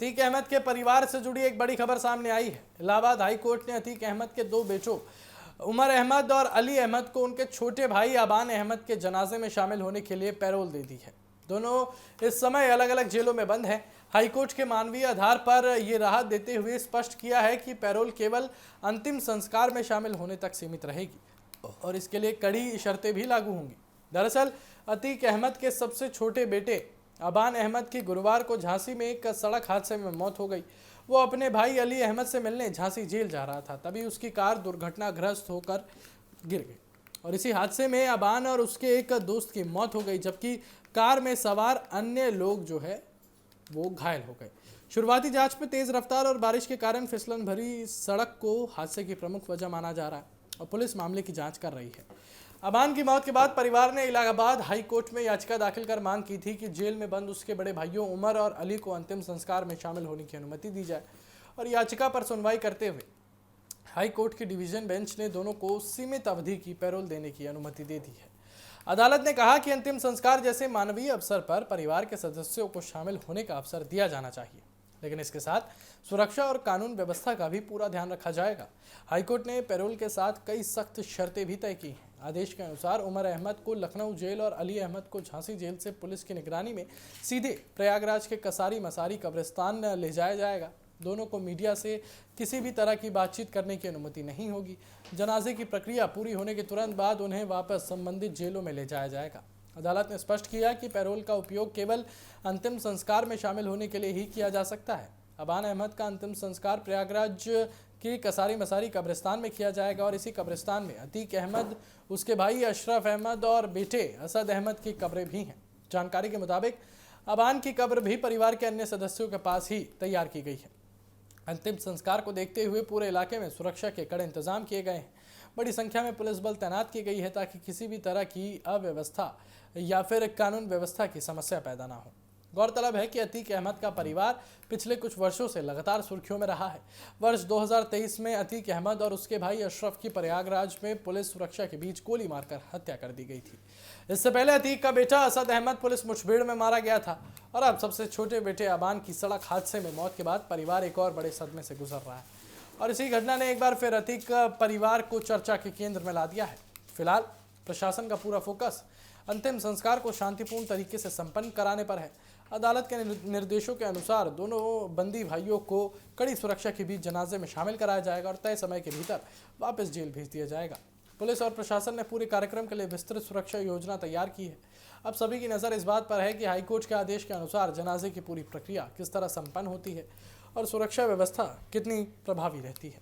अतीक अहमद के परिवार से जुड़ी एक बड़ी खबर सामने आई है। इलाहाबाद हाई कोर्ट ने अतीक अहमद के दो बेटों उमर अहमद और अली अहमद को उनके छोटे भाई अबान अहमद के जनाजे में शामिल होने के लिए पैरोल दे दी है। दोनों इस समय अलग अलग जेलों में बंद हैं। हाईकोर्ट के मानवीय आधार पर यह राहत देते हुए स्पष्ट किया है कि पैरोल केवल अंतिम संस्कार में शामिल होने तक सीमित रहेगी और इसके लिए कड़ी शर्तें भी लागू होंगी। दरअसल अतीक अहमद के सबसे छोटे बेटे अबान अहमद की गुरुवार को झांसी में एक सड़क हादसे में मौत हो गई। वो अपने भाई अली अहमद से मिलने झांसी जेल जा रहा था, तभी उसकी कार दुर्घटनाग्रस्त होकर गिर गई और इसी हादसे में अबान और उसके एक दोस्त की मौत हो गई, जबकि कार में सवार अन्य लोग जो है वो घायल हो गए। शुरुआती जांच में तेज रफ्तार और बारिश के कारण फिसलन भरी सड़क को हादसे की प्रमुख वजह माना जा रहा है और पुलिस मामले की जांच कर रही है। अबान की मौत के बाद परिवार ने इलाहाबाद हाई कोर्ट में याचिका दाखिल कर मांग की थी कि जेल में बंद उसके बड़े भाइयों उमर और अली को अंतिम संस्कार में शामिल होने की अनुमति दी जाए और याचिका पर सुनवाई करते हुए हाई कोर्ट की डिवीजन बेंच ने दोनों को सीमित अवधि की पैरोल देने की अनुमति दे दी है। अदालत ने कहा कि अंतिम संस्कार जैसे मानवीय अवसर पर परिवार के सदस्यों को शामिल होने का अवसर दिया जाना चाहिए, लेकिन इसके साथ सुरक्षा और कानून व्यवस्था का भी पूरा ध्यान रखा जाएगा। हाईकोर्ट ने पैरोल के साथ कई सख्त शर्तें भी तय की हैं। आदेश के अनुसार उमर अहमद को लखनऊ जेल और अली अहमद को झांसी जेल से पुलिस की निगरानी में सीधे प्रयागराज के कसारी मसारी कब्रिस्तान ले जाया जाएगा। दोनों को मीडिया से किसी भी तरह की बातचीत करने की अनुमति नहीं होगी। जनाजे की प्रक्रिया पूरी होने के तुरंत बाद उन्हें वापस संबंधित जेलों में ले जाया जाएगा। अदालत ने स्पष्ट किया कि पैरोल का उपयोग केवल अंतिम संस्कार में शामिल होने के लिए ही किया जा सकता है। अबान अहमद का अंतिम संस्कार प्रयागराज के कसारी मसारी कब्रिस्तान में किया जाएगा और इसी कब्रिस्तान में अतीक अहमद, उसके भाई अशरफ अहमद और बेटे असद अहमद की कब्रें भी हैं। जानकारी के मुताबिक अबान की कब्र भी परिवार के अन्य सदस्यों के पास ही तैयार की गई है। अंतिम संस्कार को देखते हुए पूरे इलाके में सुरक्षा के कड़े इंतजाम किए गए हैं। बड़ी संख्या में पुलिस बल तैनात की गई है ताकि किसी भी तरह की अव्यवस्था या फिर कानून व्यवस्था की समस्या पैदा ना हो। गौरतलब है कि अतीक अहमद का परिवार पिछले कुछ वर्षों से लगातार सुर्खियों में रहा है। वर्ष 2023 में अतीक अहमद और उसके भाई अशरफ की प्रयागराज में पुलिस सुरक्षा के बीच गोली मारकर हत्या कर दी गई थी। इससे पहले अतीक का बेटा असद अहमद पुलिस मुठभेड़ में मारा गया था और अब सबसे छोटे बेटे अबान की सड़क हादसे में मौत के बाद परिवार एक और बड़े सदमे से गुजर रहा है और इसी घटना ने एक बार फिर अतीक परिवार को चर्चा के केंद्र में ला दिया है। फिलहाल प्रशासन का पूरा फोकस अंतिम संस्कार को शांतिपूर्ण तरीके से संपन्न कराने पर है। अदालत के निर्देशों के अनुसार दोनों बंदी भाइयों को कड़ी सुरक्षा के बीच जनाजे में शामिल कराया जाएगा और तय समय के भीतर वापस जेल भेज दिया जाएगा। पुलिस और प्रशासन ने पूरे कार्यक्रम के लिए विस्तृत सुरक्षा योजना तैयार की है। अब सभी की नज़र इस बात पर है कि हाईकोर्ट के आदेश के अनुसार जनाजे की पूरी प्रक्रिया किस तरह संपन्न होती है और सुरक्षा व्यवस्था कितनी प्रभावी रहती है।